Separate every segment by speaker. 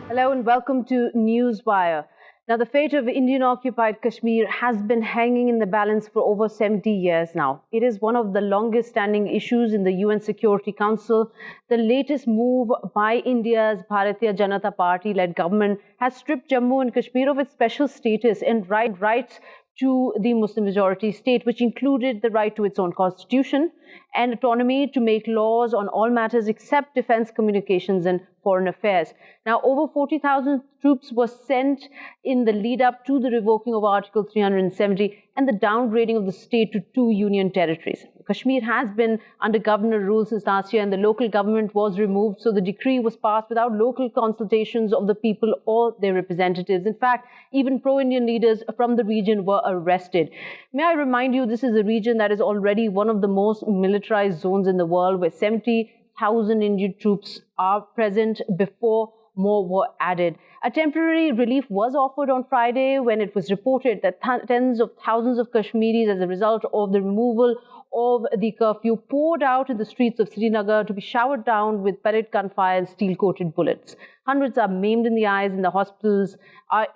Speaker 1: Hello and welcome to Newswire. Now, the fate of Indian-occupied Kashmir has been hanging in the balance for over 70 years now. It is one of the longest-standing issues in the UN Security Council. The latest move by India's Bharatiya Janata Party-led government has stripped Jammu and Kashmir of its special status and rights to the Muslim-majority state, which included the right to its own constitution and autonomy to make laws on all matters except defense, communications and foreign affairs. Now, over 40,000 troops were sent in the lead-up to the revoking of Article 370 and the downgrading of the state to 2 union territories. Kashmir has been under governor rule since last year, and the local government was removed, so the decree was passed without local consultations of the people or their representatives. In fact, even pro-Indian leaders from the region were arrested. May I remind you, this is a region that is already one of the most militarized zones in the world, where 70,000 Indian troops are present before more were added. A temporary relief was offered on Friday when it was reported that tens of thousands of Kashmiris, as a result of the removal of the curfew, poured out in the streets of Srinagar to be showered down with pellet gunfire and steel-coated bullets. Hundreds are maimed in the eyes in the hospitals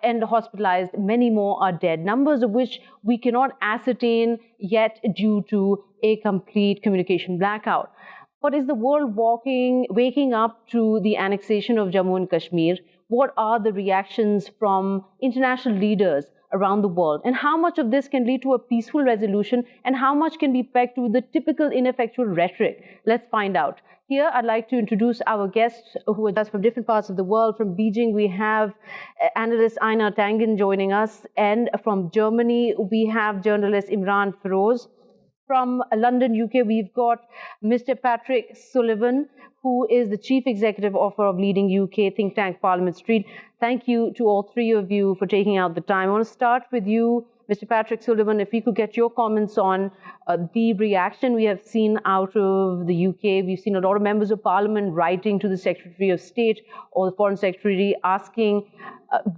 Speaker 1: and hospitalized. Many more are dead, numbers of which we cannot ascertain yet due to a complete communication blackout. But is the world waking up to the annexation of Jammu and Kashmir? What are the reactions from international leaders around the world? And how much of this can lead to a peaceful resolution? And how much can be pegged to the typical ineffectual rhetoric? Let's find out. Here, I'd like to introduce our guests who are just from different parts of the world. From Beijing, we have analyst Einar Tangen joining us. And from Germany, we have journalist Emraan Feroz. From London, UK, we've got Mr. Patrick Sullivan, who is the Chief Executive Officer of leading UK think tank Parliament Street. Thank you to all three of you for taking out the time. I want to start with you, Mr. Patrick Sullivan, if we could get your comments on the reaction we have seen out of the UK. We've seen a lot of members of Parliament writing to the Secretary of State or the Foreign Secretary asking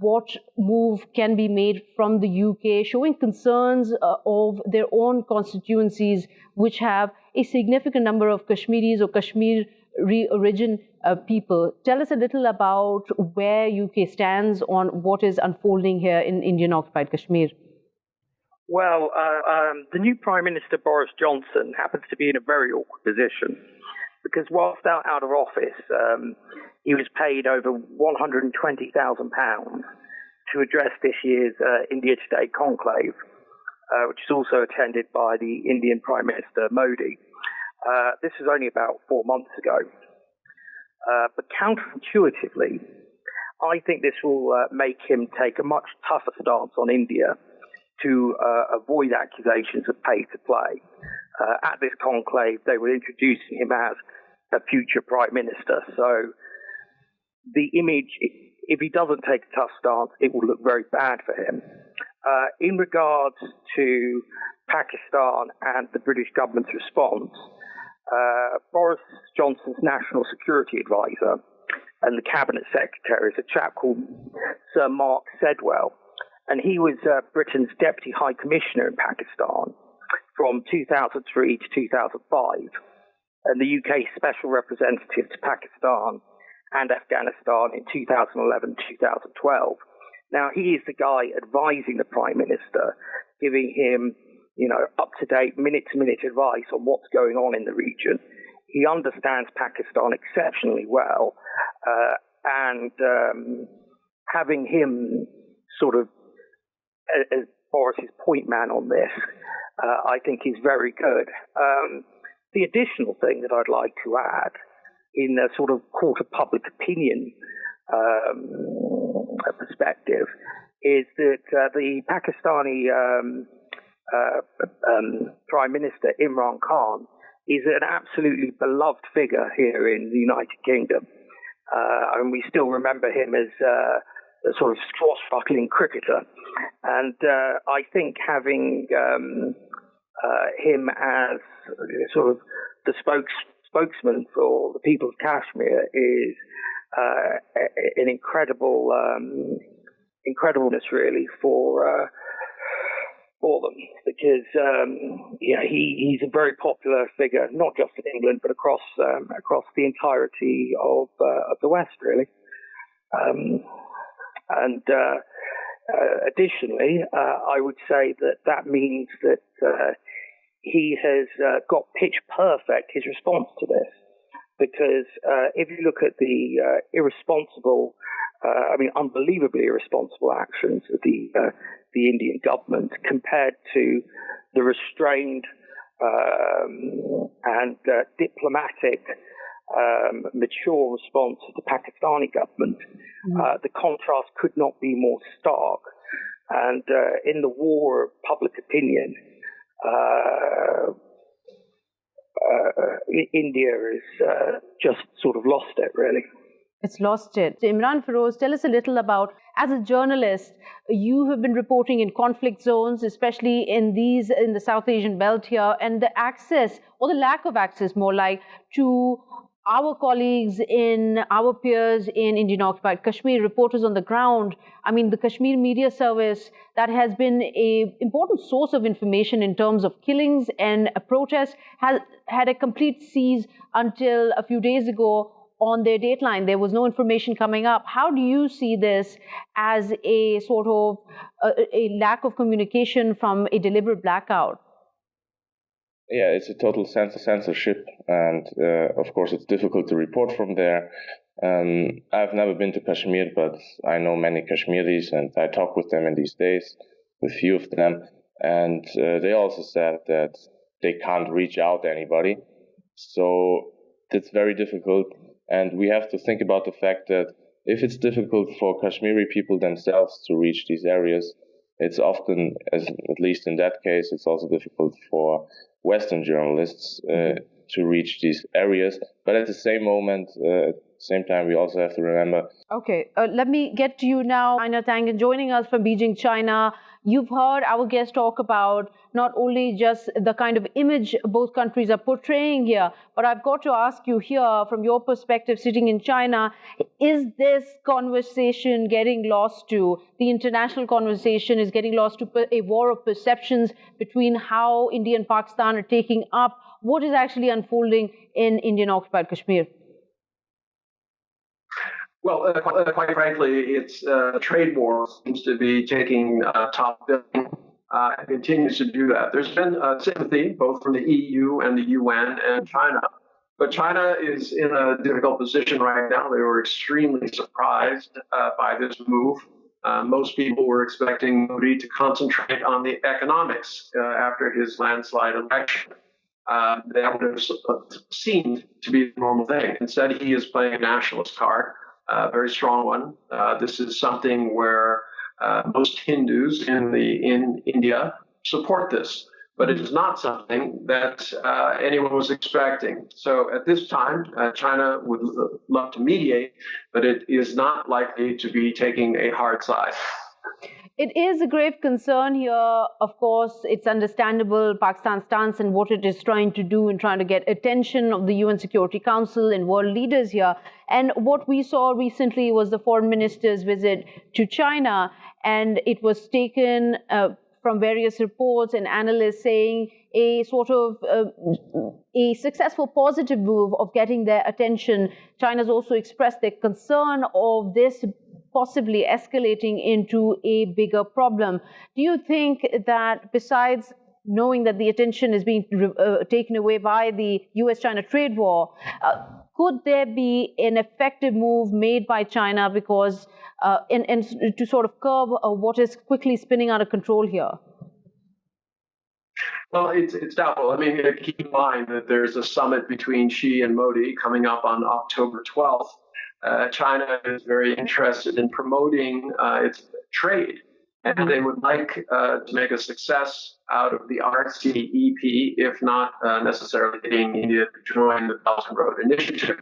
Speaker 1: what move can be made from the UK, showing concerns of their own constituencies, which have a significant number of Kashmiris or Kashmir origin people. Tell us a little about where UK stands on what is unfolding here in Indian-occupied Kashmir.
Speaker 2: Well, the new Prime Minister, Boris Johnson, happens to be in a very awkward position because whilst out of office, he was paid over £120,000 to address this year's India Today conclave, which is also attended by the Indian Prime Minister Modi. This was only about 4 months ago. But counterintuitively, I think this will make him take a much tougher stance on India to avoid accusations of pay to play. At this conclave, they were introducing him as a future prime minister. So the image, if he doesn't take a tough stance, it will look very bad for him. In regards to Pakistan and the British government's response, Boris Johnson's national security advisor and the cabinet secretary is a chap called Sir Mark Sedwell. And he was Britain's Deputy High Commissioner in Pakistan from 2003 to 2005, and the UK's Special Representative to Pakistan and Afghanistan in 2011-2012. Now, he is the guy advising the Prime Minister, giving him, up-to-date, minute-to-minute advice on what's going on in the region. He understands Pakistan exceptionally well, and having him sort of as Boris's point man on this, I think is very good. The additional thing that I'd like to add in a sort of court of public opinion perspective is that the Pakistani Prime Minister Imran Khan is an absolutely beloved figure here in the United Kingdom. And we still remember him as a sort of swashbuckling cricketer. And I think having him as sort of the spokesman for the people of Kashmir is an incredibleness really for for them because he's a very popular figure, not just in England but across the entirety of the West, really. And additionally, I would say that means that he has got pitch perfect his response to this, because if you look at the unbelievably irresponsible actions of the Indian government compared to the restrained and diplomatic, mature response of the Pakistani government, the contrast could not be more stark. And in the war of public opinion, India has just sort of lost it, really.
Speaker 1: It's lost it. Emraan Feroz, tell us a little about, as a journalist, you have been reporting in conflict zones, especially in the South Asian belt here, and the access, or the lack of access more like, to our colleagues our peers in Indian-occupied Kashmir, reporters on the ground. I mean, the Kashmir Media Service, that has been an important source of information in terms of killings and protests, has had a complete cease until a few days ago. On their dateline, there was no information coming up. How do you see this as a sort of a lack of communication from a deliberate blackout?
Speaker 3: Yeah, it's a total censorship, and of course it's difficult to report from there. I've never been to Kashmir, but I know many Kashmiris, and I talk with them in these days, with few of them, and they also said that they can't reach out to anybody. So it's very difficult, and we have to think about the fact that if it's difficult for Kashmiri people themselves to reach these areas, it's often, at least in that case, it's also difficult for Western journalists to reach these areas. But at the same time, we also have to remember.
Speaker 1: Okay, let me get to you now. Einar Tangen joining us from Beijing, China. You've heard our guest talk about not only just the kind of image both countries are portraying here, but I've got to ask you here, from your perspective, sitting in China, is this conversation getting lost to, the international conversation is getting lost to a war of perceptions between how India and Pakistan are taking up what is actually unfolding in Indian-occupied Kashmir?
Speaker 4: Well, quite frankly, it's trade war seems to be taking top billing and continues to do that. There's been sympathy both from the EU and the UN and China. But China is in a difficult position right now. They were extremely surprised by this move. Most people were expecting Modi to concentrate on the economics after his landslide election. That would have seemed to be the normal thing. Instead, he is playing a nationalist card. A very strong one. This is something where most Hindus in India support this, but it is not something that anyone was expecting. So at this time, China would love to mediate, but it is not likely to be taking a hard side.
Speaker 1: It is a grave concern here. Of course, it's understandable Pakistan's stance and what it is trying to do in trying to get attention of the UN Security Council and world leaders here. And what we saw recently was the foreign minister's visit to China, and it was taken from various reports and analysts saying a sort of a successful positive move of getting their attention. China's also expressed their concern of this possibly escalating into a bigger problem. Do you think that, besides knowing that the attention is being taken away by the US-China trade war, could there be an effective move made by China because and to sort of curb what is quickly spinning out of control here?
Speaker 4: Well, it's doubtful. I mean, keep in mind that there's a summit between Xi and Modi coming up on October 12th. China is very interested in promoting its trade, and they would like to make a success out of the RCEP, if not necessarily getting India to join the Belt and Road Initiative.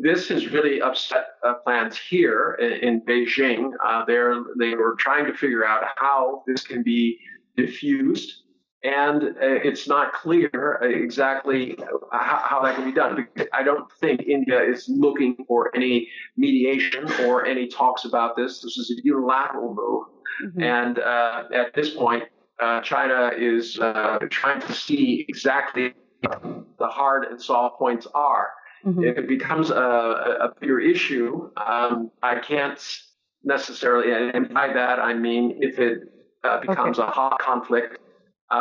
Speaker 4: This has really upset plans here in Beijing. They were trying to figure out how this can be diffused. And it's not clear exactly how that can be done. Because I don't think India is looking for any mediation or any talks about this. This is a unilateral move. Mm-hmm. And at this point, China is trying to see exactly the hard and soft points are. Mm-hmm. If it becomes a bigger issue, I can't necessarily, and by that I mean if it becomes a hot conflict,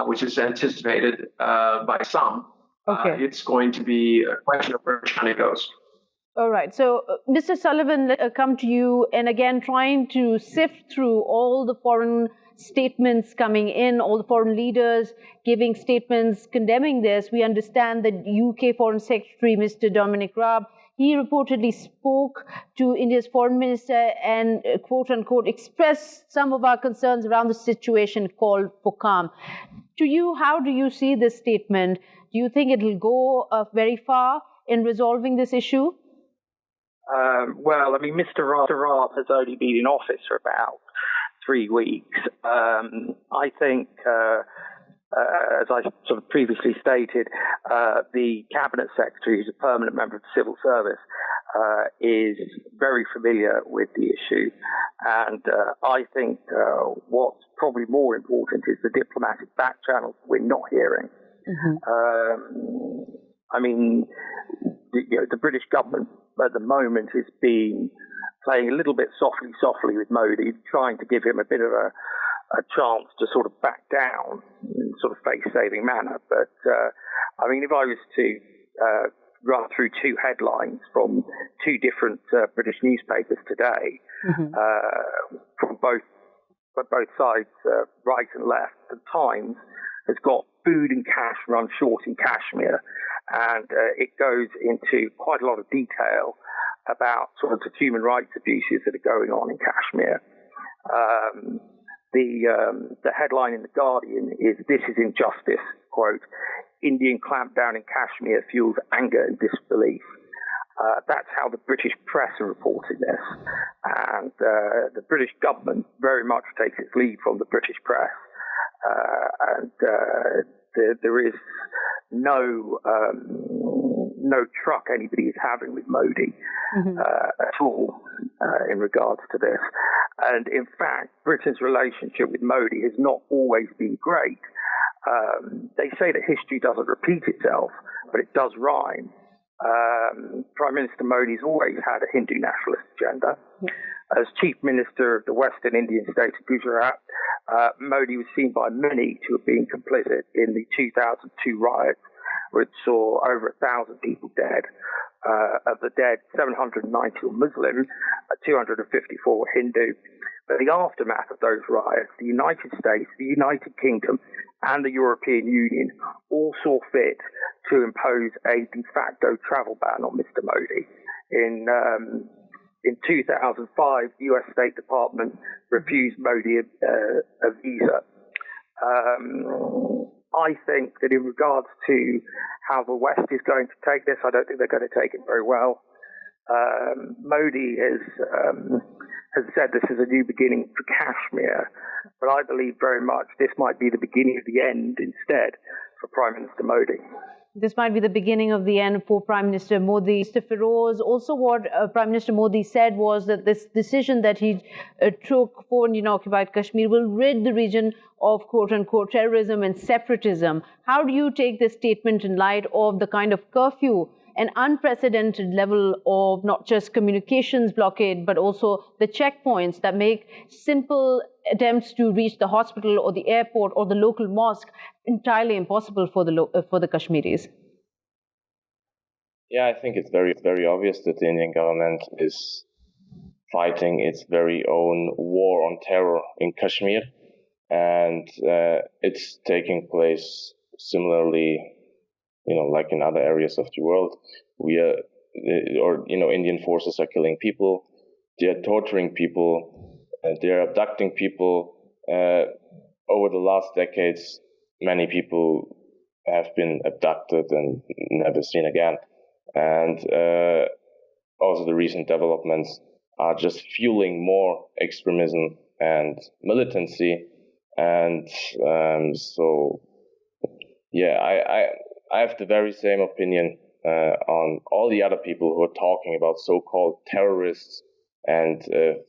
Speaker 4: which is anticipated by some, it's going to be a question of where China goes.
Speaker 1: All right. So, Mr. Sullivan, let's come to you. And again, trying to sift through all the foreign statements coming in, all the foreign leaders giving statements condemning this. We understand that UK Foreign Secretary, Mr. Dominic Raab, he reportedly spoke to India's foreign minister and, quote unquote, expressed some of our concerns around the situation, called for calm. To you, how do you see this statement? Do you think it will go very far in resolving this issue?
Speaker 2: Well, I mean, Mr. Raab has only been in office for about 3 weeks. I think, as I sort of previously stated, the Cabinet Secretary, who's a permanent member of the Civil Service, is very familiar with the issue. And I think what's probably more important is the diplomatic back channels we're not hearing. Mm-hmm. I mean, the British government at the moment has been playing a little bit softly with Modi, trying to give him a bit of a chance to sort of back down in sort of face-saving manner. But, I mean, if I was to run through two headlines from two different British newspapers today, mm-hmm. From both sides, right and left, the Times has got food and cash run short in Kashmir. And it goes into quite a lot of detail about sort of the human rights abuses that are going on in Kashmir. The headline in The Guardian is, "This is injustice," quote, "Indian clampdown in Kashmir fuels anger and disbelief." That's how the British press are reporting this. And the British government very much takes its lead from the British press. There is no truck anybody is having with Modi mm-hmm. At all in regards to this. And in fact, Britain's relationship with Modi has not always been great. They say that history doesn't repeat itself, but it does rhyme. Prime Minister Modi's always had a Hindu nationalist agenda. As Chief Minister of the Western Indian state of Gujarat, Modi was seen by many to have been complicit in the 2002 riots, which saw over 1,000 people dead. Of the dead, 790 were Muslim, 254 were Hindu. But the aftermath of those riots, the United States, the United Kingdom, and the European Union all saw fit to impose a de facto travel ban on Mr. Modi. In 2005, the US State Department refused Modi a visa. I think that in regards to how the West is going to take this, I don't think they're going to take it very well. Modi has said this is a new beginning for Kashmir, but I believe very much this might be the beginning of the end instead for Prime Minister Modi.
Speaker 1: This might be the beginning of the end for Prime Minister Modi. Mr. Feroz, also what Prime Minister Modi said was that this decision that he took for Indian-occupied Kashmir will rid the region of quote-unquote terrorism and separatism. How do you take this statement in light of the kind of curfew, an unprecedented level of not just communications blockade, but also the checkpoints that make simple attempts to reach the hospital or the airport or the local mosque entirely impossible for the Kashmiris?
Speaker 3: Yeah, I think it's very obvious that the Indian government is fighting its very own war on terror in Kashmir, and it's taking place similarly, like in other areas of the world. Indian forces are killing people, they are torturing people, they are abducting people. Over the last decades, many people have been abducted and never seen again. And also the recent developments are just fueling more extremism and militancy. And I have the very same opinion on all the other people who are talking about so-called terrorists and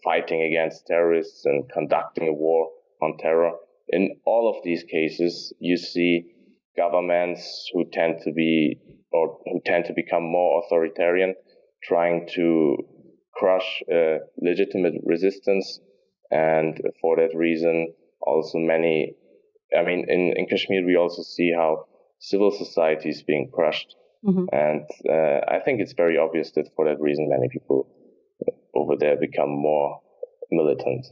Speaker 3: fighting against terrorists and conducting a war on terror. in all of these cases, you see governments who tend to become more authoritarian, trying to crush legitimate resistance. And for that reason, also in Kashmir, we also see how civil society is being crushed. Mm-hmm. And I think it's very obvious that for that reason, many people over there become more militant.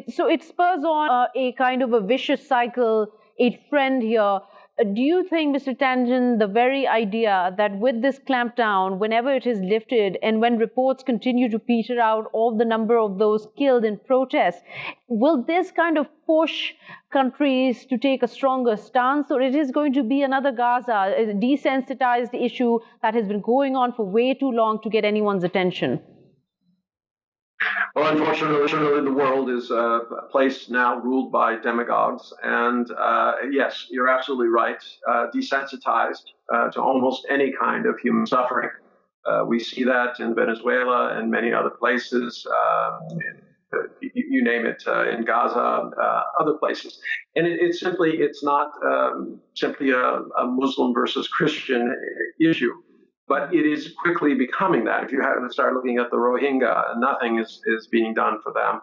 Speaker 1: So it spurs on a kind of a vicious cycle, a trend here. Do you think, Mr. Tangen, the very idea that with this clampdown, whenever it is lifted and when reports continue to peter out of the number of those killed in protests, will this kind of push countries to take a stronger stance, or it is going to be another Gaza, a desensitized issue that has been going on for way too long to get anyone's attention?
Speaker 4: Well, unfortunately, the world is a place now ruled by demagogues. And yes, you're absolutely right, desensitized to almost any kind of human suffering. We see that in Venezuela and many other places, you name it, in Gaza, other places. And it's not simply a Muslim versus Christian issue. But it is quickly becoming that. If you start looking at the Rohingya, nothing is being done for them.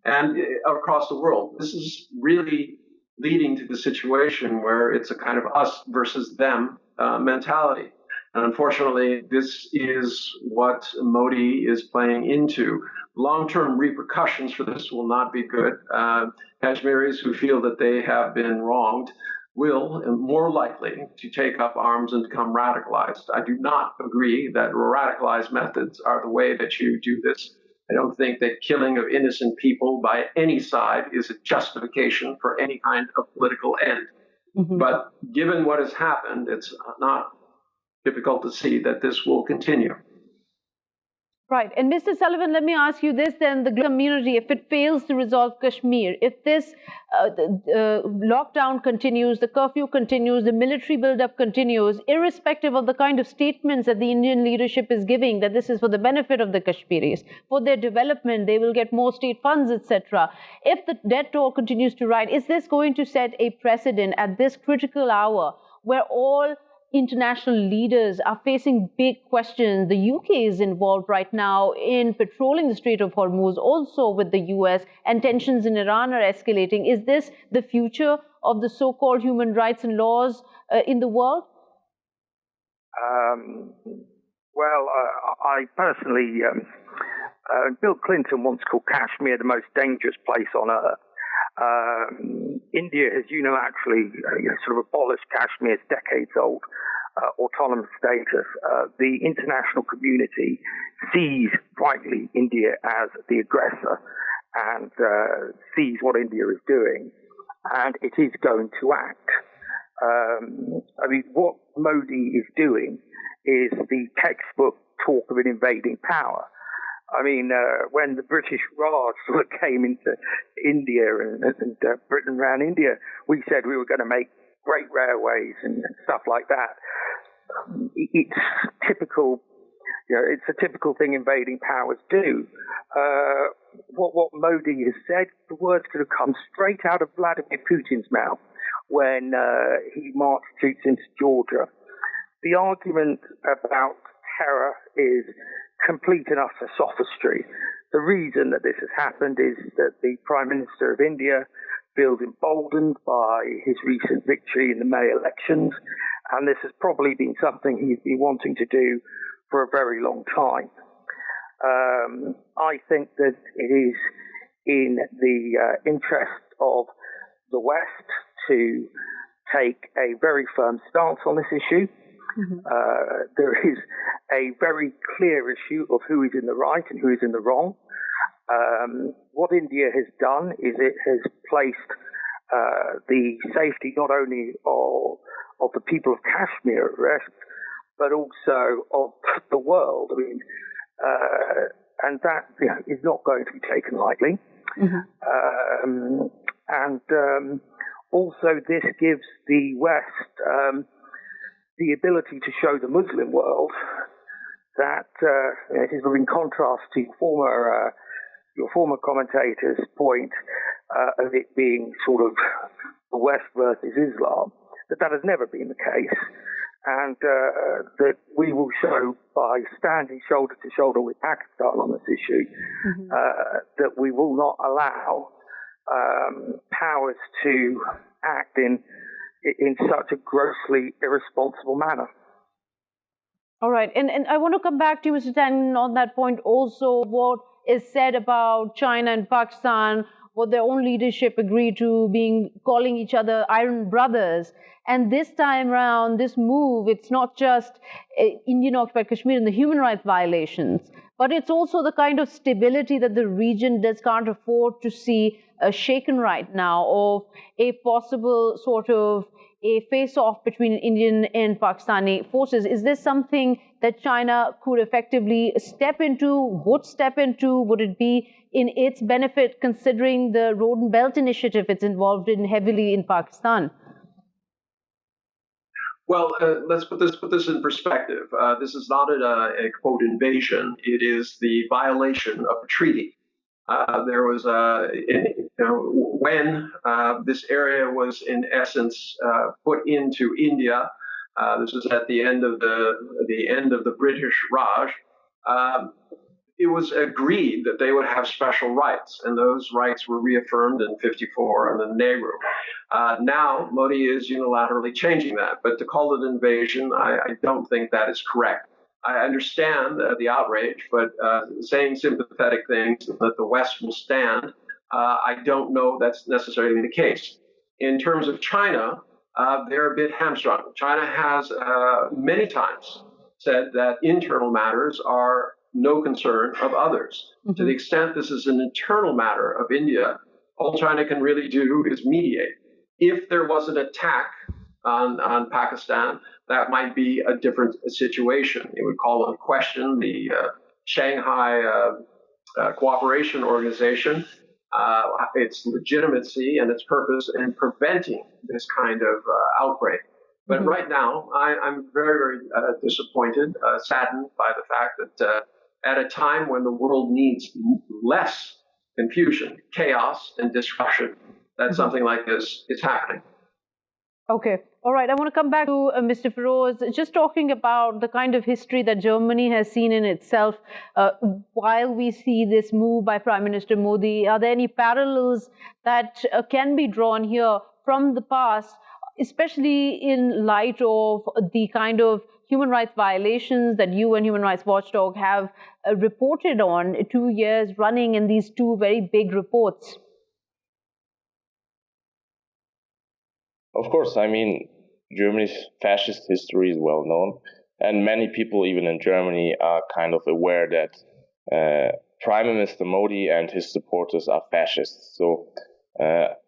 Speaker 4: And across the world, this is really leading to the situation where it's a kind of us versus them mentality. And unfortunately, this is what Modi is playing into. Long-term repercussions for this will not be good. Kashmiris who feel that they have been wronged will, and more likely, to take up arms and become radicalized. I do not agree that radicalized methods are the way that you do this. I don't think that killing of innocent people by any side is a justification for any kind of political end. Mm-hmm. But given what has happened, it's not difficult to see that this will continue.
Speaker 1: Right. And Mr. Sullivan, let me ask you this then. The community, if it fails to resolve Kashmir, if this lockdown continues, the curfew continues, the military buildup continues, irrespective of the kind of statements that the Indian leadership is giving, that this is for the benefit of the Kashmiris, for their development, they will get more state funds, etc. If the death toll continues to rise, is this going to set a precedent at this critical hour where all international leaders are facing big questions? The UK is involved right now in patrolling the Strait of Hormuz, also with the US, and tensions in Iran are escalating. Is this the future of the so-called human rights and laws in the world?
Speaker 2: I personally, Bill Clinton once called Kashmir the most dangerous place on earth. India, as you know, actually sort of abolished Kashmir's decades-old autonomous status. The international community sees, rightly, India as the aggressor and sees what India is doing, and it is going to act. What Modi is doing is the textbook talk of an invading power. When the British Raj sort of came into India and Britain ran India, we said we were going to make great railways and stuff like that. It's typical, it's a typical thing invading powers do. What Modi has said, the words could have come straight out of Vladimir Putin's mouth when he marched troops into Georgia. The argument about terror is complete and utter sophistry. The reason that this has happened is that the Prime Minister of India feels emboldened by his recent victory in the May elections, and this has probably been something he's been wanting to do for a very long time. I think that it is in the interest of the West to take a very firm stance on this issue. Mm-hmm. There is a very clear issue of who is in the right and who is in the wrong. What India has done is it has placed the safety not only of the people of Kashmir at risk, but also of the world. And that is not going to be taken lightly. Mm-hmm. Also, this gives the West the ability to show the Muslim world that it is in contrast to your former commentator's point of it being sort of the West versus Islam, that has never been the case. And that we will show by standing shoulder to shoulder with Pakistan on this issue that we will not allow powers to act in such a grossly irresponsible manner.
Speaker 1: All right. And I want to come back to you, Mr. Tangen, on that point also. What is said about China and Pakistan, what their own leadership agreed to, calling each other iron brothers. And this time around, this move, it's not just Indian-occupied Kashmir and the human rights violations, but it's also the kind of stability that the region can't afford to see shaken right now, of a possible sort of a face-off between Indian and Pakistani forces. Is this something that China could effectively step into, would step into? Would it be in its benefit, considering the Road and Belt Initiative it's involved in heavily in Pakistan?
Speaker 4: Well, let's put this in perspective. This is not a quote invasion. It is the violation of a treaty. There was when this area was in essence put into India. This was at the end of the British Raj. It was agreed that they would have special rights, and those rights were reaffirmed in '54 under Nehru. Now Modi is unilaterally changing that, but to call it invasion, I don't think that is correct. I understand the outrage, but saying sympathetic things that the West will stand, I don't know that's necessarily the case. In terms of China, they're a bit hamstrung. China has many times said that internal matters are no concern of others. To the extent this is an internal matter of India, all China can really do is mediate. If there was an attack on Pakistan, that might be a different situation. It would call into question the Shanghai Cooperation Organization, its legitimacy and its purpose in preventing this kind of outbreak. But right now, I'm very, very disappointed, saddened by the fact that at a time when the world needs less confusion, chaos, and disruption, that something like this is happening.
Speaker 1: Okay. All right. I want to come back to Mr. Feroz, just talking about the kind of history that Germany has seen in itself while we see this move by Prime Minister Modi. Are there any parallels that can be drawn here from the past, especially in light of the kind of human rights violations that you and Human Rights Watchdog have reported on 2 years running in these two very big reports?
Speaker 3: Of course, I mean, Germany's fascist history is well known, and many people, even in Germany, are kind of aware that Prime Minister Modi and his supporters are fascists. So,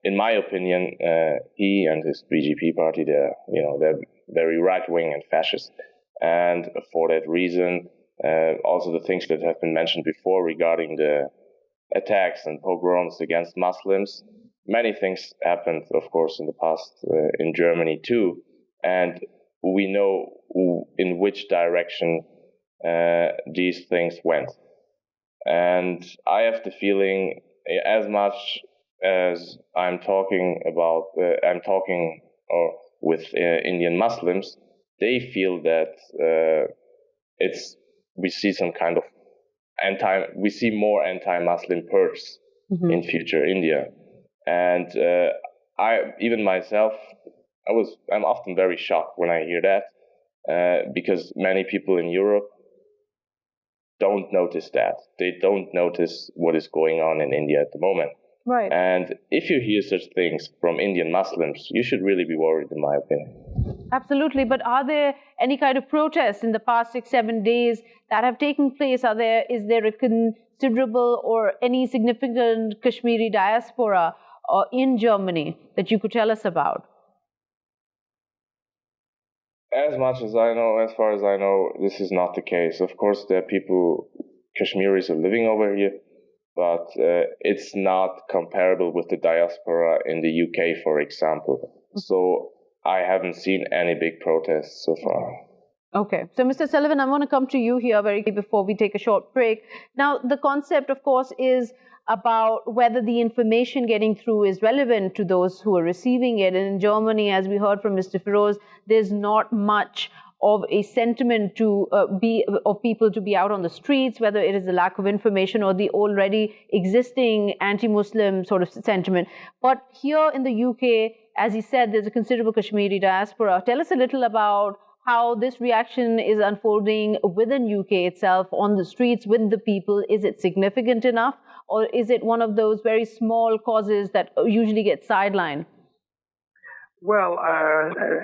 Speaker 3: in my opinion, he and his BJP party, they're very right-wing and fascist. And for that reason, also the things that have been mentioned before regarding the attacks and pogroms against Muslims, many things happened, of course, in the past in Germany too. And we know in which direction these things went. And I have the feeling, as much as I'm talking with Indian Muslims, they feel that we see some kind of we see more anti-Muslim purges in future India. And even myself, I'm often very shocked when I hear that, because many people in Europe don't notice that. They don't notice what is going on in India at the moment.
Speaker 1: Right.
Speaker 3: And if you hear such things from Indian Muslims, you should really be worried, in my opinion.
Speaker 1: Absolutely. But are there any kind of protests in the past 6-7 days that have taken place? Is there a considerable or any significant Kashmiri diaspora in Germany that you could tell us about?
Speaker 3: As far as I know, this is not the case. Of course, there are people, Kashmiris are living over here, but it's not comparable with the diaspora in the UK, for example. So I haven't seen any big protests so far.
Speaker 1: Okay. So, Mr. Sullivan, I want to come to you here very before we take a short break. Now, the concept, of course, is about whether the information getting through is relevant to those who are receiving it. And in Germany, as we heard from Mr. Feroz, there's not much of a sentiment to of people to be out on the streets, whether it is the lack of information or the already existing anti-Muslim sort of sentiment. But here in the UK, as he said, there's a considerable Kashmiri diaspora. Tell us a little about how this reaction is unfolding within UK itself, on the streets, with the people. Is it significant enough, or is it one of those very small causes that usually get sidelined?
Speaker 2: Well,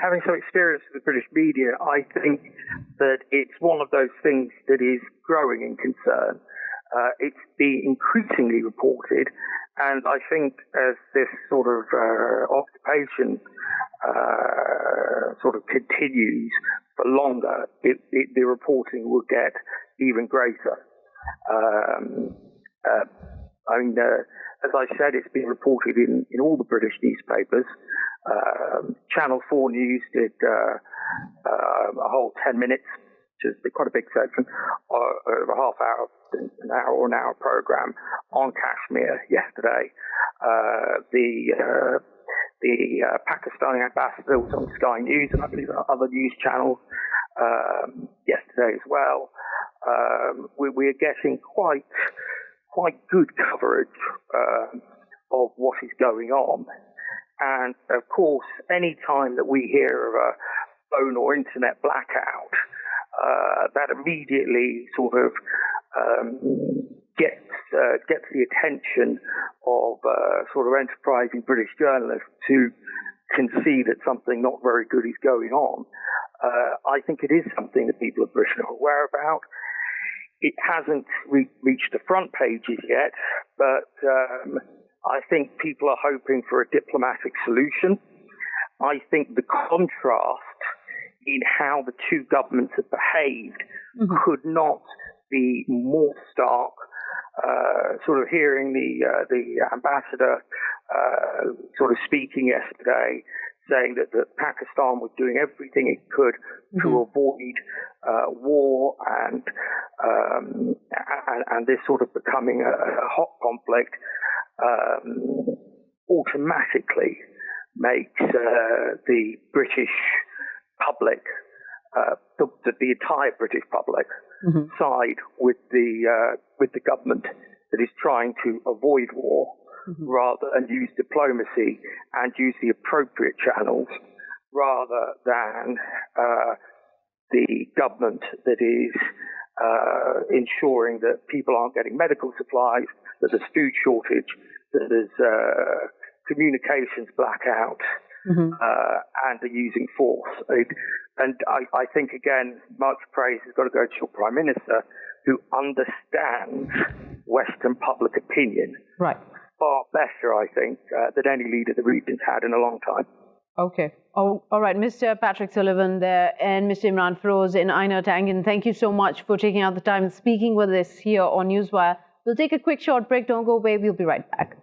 Speaker 2: having some experience with the British media, I think that it's one of those things that is growing in concern. It's being increasingly reported, and I think as this sort of occupation sort of continues for longer, the reporting will get even greater. As I said, it's been reported in all the British newspapers. Channel 4 News did a whole 10 minutes, which is quite a big section, a half hour, an hour program on Kashmir yesterday. The Pakistani ambassador was on Sky News and I believe other news channels yesterday as well. We're getting quite good coverage of what is going on. And of course, any time that we hear of a phone or internet blackout, that immediately sort of gets the attention of sort of enterprising British journalists who can see that something not very good is going on. I think it is something that people of Britain are aware about. It hasn't reached the front pages yet, but I think people are hoping for a diplomatic solution. I think the contrast in how the two governments have behaved could not be more stark. Sort of hearing the ambassador sort of speaking yesterday, saying that Pakistan was doing everything it could to avoid war and this sort of becoming a hot conflict, automatically makes the British public, the entire British public, side with the government that is trying to avoid war, rather and use diplomacy and use the appropriate channels, rather than the government that is ensuring that people aren't getting medical supplies, that there's food shortage, that there's communications blackout, and are using force. And I think, again, much praise has got to go to your Prime Minister, who understands Western public opinion far better, I think, than any leader the region's had in a long time.
Speaker 1: Okay. Oh, all right. Mr. Patrick Sullivan there and Mr. Emraan Feroz and Einar Tangen, thank you so much for taking out the time and speaking with us here on Newswire. We'll take a quick short break. Don't go away. We'll be right back.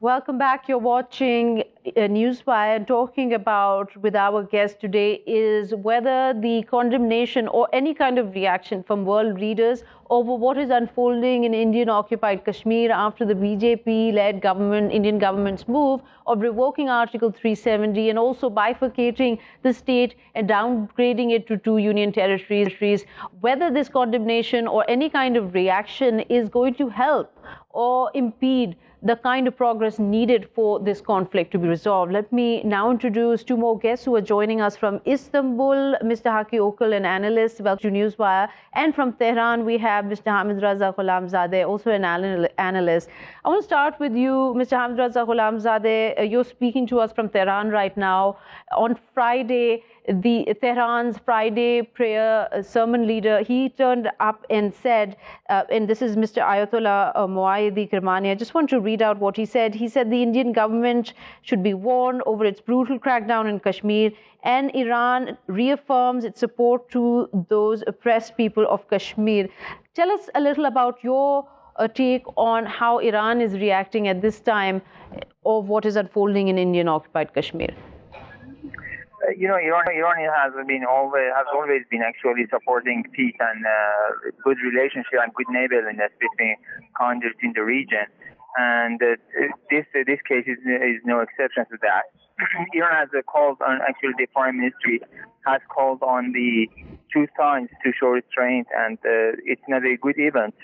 Speaker 1: Welcome back. You're watching Newswire. Talking about with our guest today is whether the condemnation or any kind of reaction from world leaders over what is unfolding in Indian-occupied Kashmir after the BJP-led Indian government's move of revoking Article 370 and also bifurcating the state and downgrading it to 2 union territories, whether this condemnation or any kind of reaction is going to help or impede the kind of progress needed for this conflict to be resolved. Let me now introduce 2 more guests who are joining us from Istanbul, Mr. Hakki Ocal, an analyst, welcome to Newswire, and from Tehran we have Mr. Hamid Reza Ghloamzadeh, also an analyst. I want to start with you, Mr. Hamid Reza Ghloamzadeh. You're speaking to us from Tehran right now. On Friday, Tehran's Friday prayer sermon leader, he turned up and said, and this is Mr. Ayatollah Muayyidi Kermani, I just want to read out what he said. He said the Indian government should be warned over its brutal crackdown in Kashmir, and Iran reaffirms its support to those oppressed people of Kashmir. Tell us a little about your take on how Iran is reacting at this time of what is unfolding in Indian-occupied Kashmir?
Speaker 5: Iran has always been actually supporting peace and good relationship and good neighborliness between countries in the region, and this case is no exception to that. Iran has called on, actually the Foreign Ministry has called on the two sides to show restraint, and it's not a good event,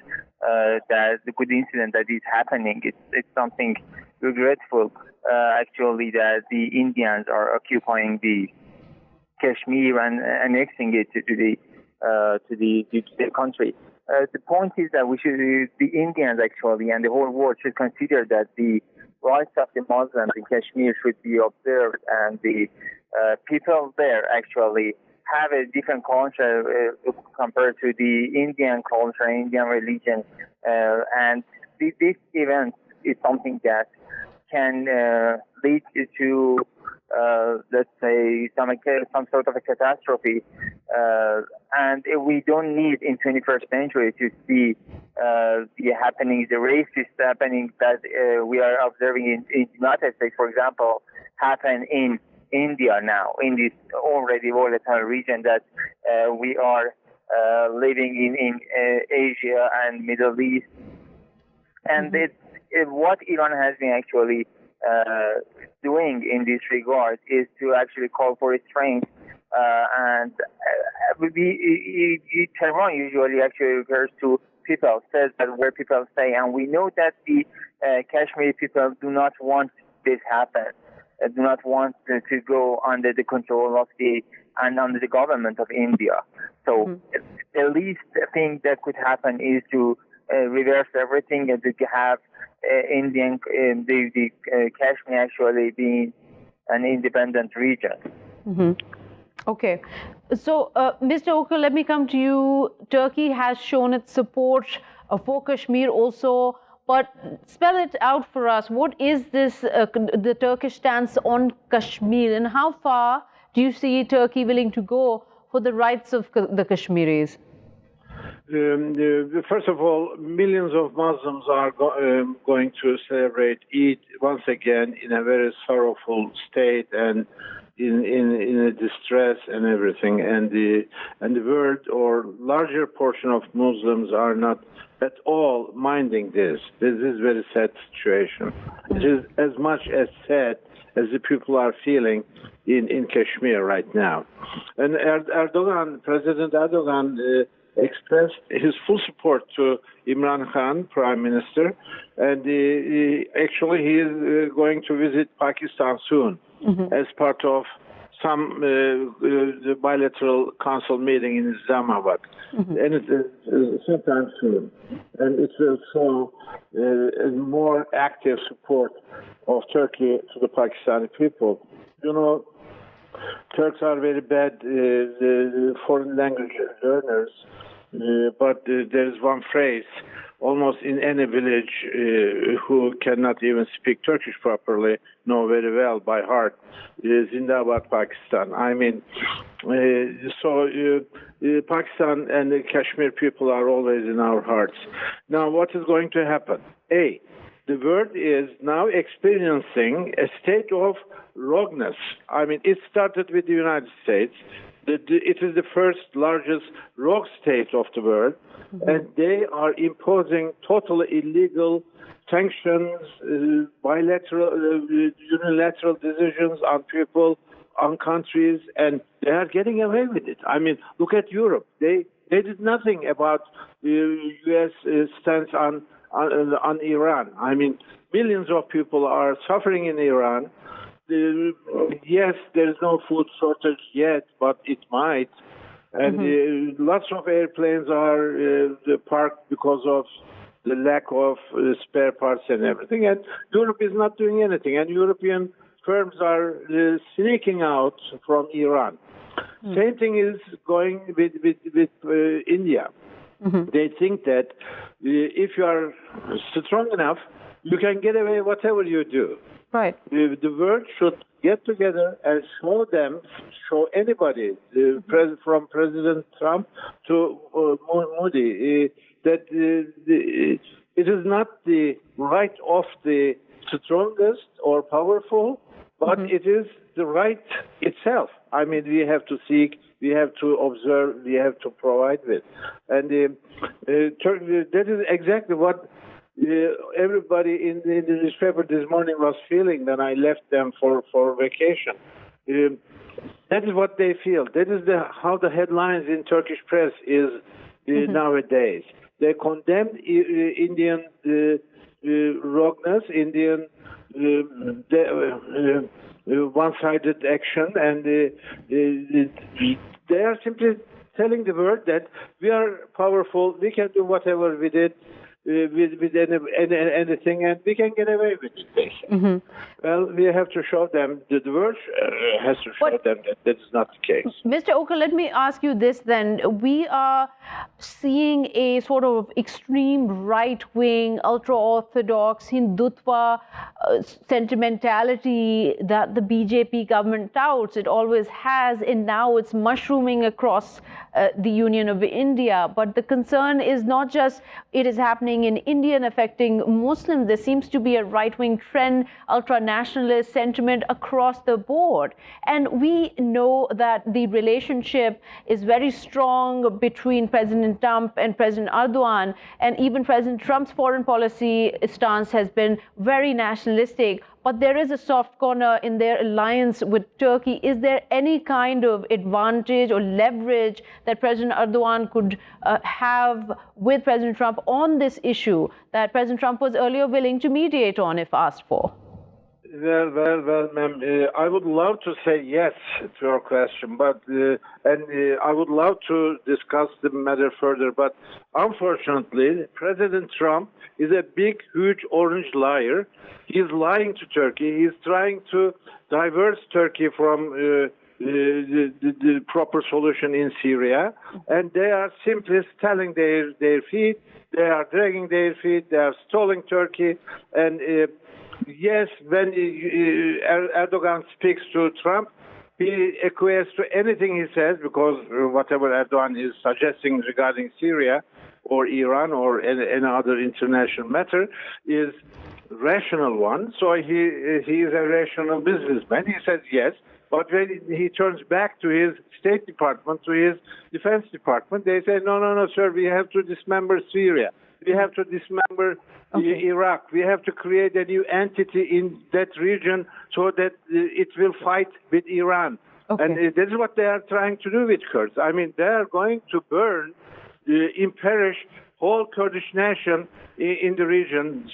Speaker 5: that the good incident that is happening. It's something regretful, actually, that the Indians are occupying the Kashmir and annexing it to the country. The point is that the Indians actually and the whole world should consider that the rights of the Muslims in Kashmir should be observed, and the people there actually have a different culture compared to the Indian culture, Indian religion, and this event is something that can lead to, let's say, some sort of a catastrophe. And we don't need in 21st century to see the happenings, the racist happenings that we are observing in the United States, for example, happen in India now, in this already volatile region that we are living in Asia and Middle East. And what Iran has been actually doing in this regard is to actually call for restraint. And Tehran usually actually refers to people, says that where people stay. And we know that the Kashmiri people do not want this happen, do not want to go under the control of and under the government of India. So the least thing that could happen is to reverse everything and to have the Kashmir actually being an independent region.
Speaker 1: Okay. So, Mr. Ocal, let me come to you. Turkey has shown its support for Kashmir also, but spell it out for us. What is this, the Turkish stance on Kashmir, and how far do you see Turkey willing to go for the rights of the Kashmiris?
Speaker 6: First of all, millions of Muslims are going to celebrate Eid once again in a very sorrowful state and in a distress and everything. And the world or larger portion of Muslims are not at all minding this. This is a very sad situation. It is as much as sad as the people are feeling in Kashmir right now. And President Erdogan expressed his full support to Emraan Khan, Prime Minister, and actually he is going to visit Pakistan soon as part of some the bilateral council meeting in Islamabad, and it is sometime soon. And it will show a more active support of Turkey to the Pakistani people. You know, Turks are very bad foreign language learners, but there is one phrase almost in any village who cannot even speak Turkish properly know very well by heart. Zindabad Pakistan. I mean, Pakistan and the Kashmir people are always in our hearts. Now, what is going to happen? The world is now experiencing a state of rogueness. I mean, it started with the United States. It is the first largest rogue state of the world, and they are imposing totally illegal sanctions, unilateral decisions on people, on countries, and they are getting away with it. I mean, look at Europe. They did nothing about the U.S. stance on Iran. I mean, millions of people are suffering in Iran. Yes, there is no food shortage yet, but it might. And lots of airplanes are parked because of the lack of spare parts and everything. And Europe is not doing anything. And European firms are sneaking out from Iran. Same thing is going with India. They think that if you are strong enough, you can get away whatever you do.
Speaker 1: Right.
Speaker 6: The world should get together and show anybody, from President Trump to Modi, that It is not the right of the strongest or powerful, but it is the right itself. I mean, we have to seek, we have to observe, we have to provide with. And that is exactly what everybody in the newspaper this morning was feeling when I left them for vacation. That is what they feel. That is how the headlines in Turkish press is nowadays. They condemned Indian rogueness, Indian one-sided action, and they are simply telling the world that we are powerful, we can do whatever we did with anything, and we can get away with it, basically. Well, we have to show them, the world has to show them that that is not the case.
Speaker 1: Mr. Ocal, let me ask you this then. We are seeing a sort of extreme right-wing, ultra-orthodox Hindutva sentimentality that the BJP government touts. It always has, and now it's mushrooming across the Union of India. But the concern is not just it is happening in India and affecting Muslims. There seems to be a right-wing trend, ultra-nationalist sentiment across the board. And we know that the relationship is very strong between President Trump and President Erdogan. And even President Trump's foreign policy stance has been very nationalistic. But there is a soft corner in their alliance with Turkey. Is there any kind of advantage or leverage that President Erdogan could have with President Trump on this issue that President Trump was earlier willing to mediate on if asked for?
Speaker 6: Well, ma'am, I would love to say yes to your question, but I would love to discuss the matter further. But unfortunately, President Trump is a big, huge orange liar. He's lying to Turkey. He's trying to divert Turkey from the proper solution in Syria, and they are simply stalling their feet. They are dragging their feet. They are stalling Turkey, and yes, when Erdogan speaks to Trump, he acquiesces to anything he says, because whatever Erdogan is suggesting regarding Syria or Iran or any other international matter is rational one. So he is a rational businessman. He says yes. But when he turns back to his State Department, to his Defense Department, they say, no, sir, we have to dismember Syria. We have to dismember Iraq. We have to create a new entity in that region so that it will fight with Iran. And this is what they are trying to do with Kurds. I mean, they are going to burn, perish whole Kurdish nation in the region,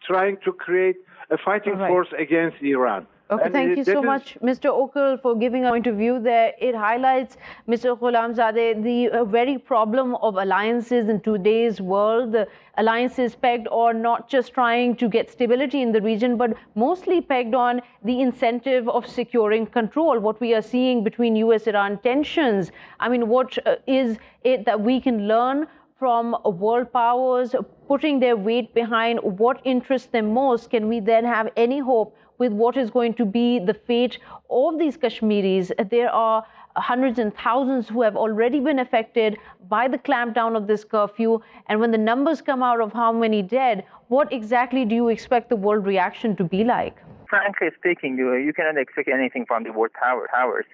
Speaker 6: trying to create a fighting force against Iran.
Speaker 1: Okay, thank you so much, Mr. Ocal, for giving a point of view there. It highlights, Mr. Ghloamzadeh, the very problem of alliances in today's world. The alliances pegged on not just trying to get stability in the region, but mostly pegged on the incentive of securing control. What we are seeing between US-Iran tensions. I mean, what is it that we can learn from world powers putting their weight behind what interests them most? Can we then have any hope with what is going to be the fate of these Kashmiris? There are hundreds and thousands who have already been affected by the clampdown of this curfew. And when the numbers come out of how many dead, what exactly do you expect the world reaction to be like?
Speaker 5: Frankly speaking, you cannot expect anything from the world powers.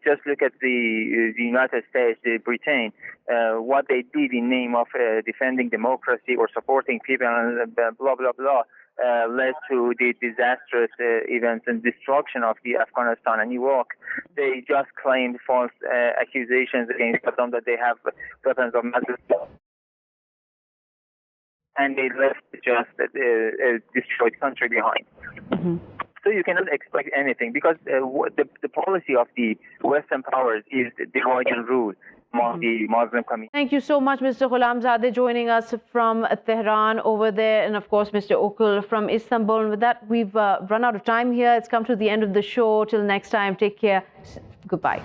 Speaker 5: Just look at the United States, Britain, what they did in name of defending democracy or supporting people, and blah, blah, blah, led to the disastrous events and destruction of the Afghanistan and Iraq. They just claimed false accusations against them that they have weapons of mass destruction. And they left just a destroyed country behind. So you cannot expect anything, because the policy of the Western powers is divide and rule among the Muslim community.
Speaker 1: Thank you so much, Mr. Ghloamzadeh, joining us from Tehran over there, and of course, Mr. Ocal from Istanbul. And with that, we've run out of time here. It's come to the end of the show. Till next time, take care. Goodbye.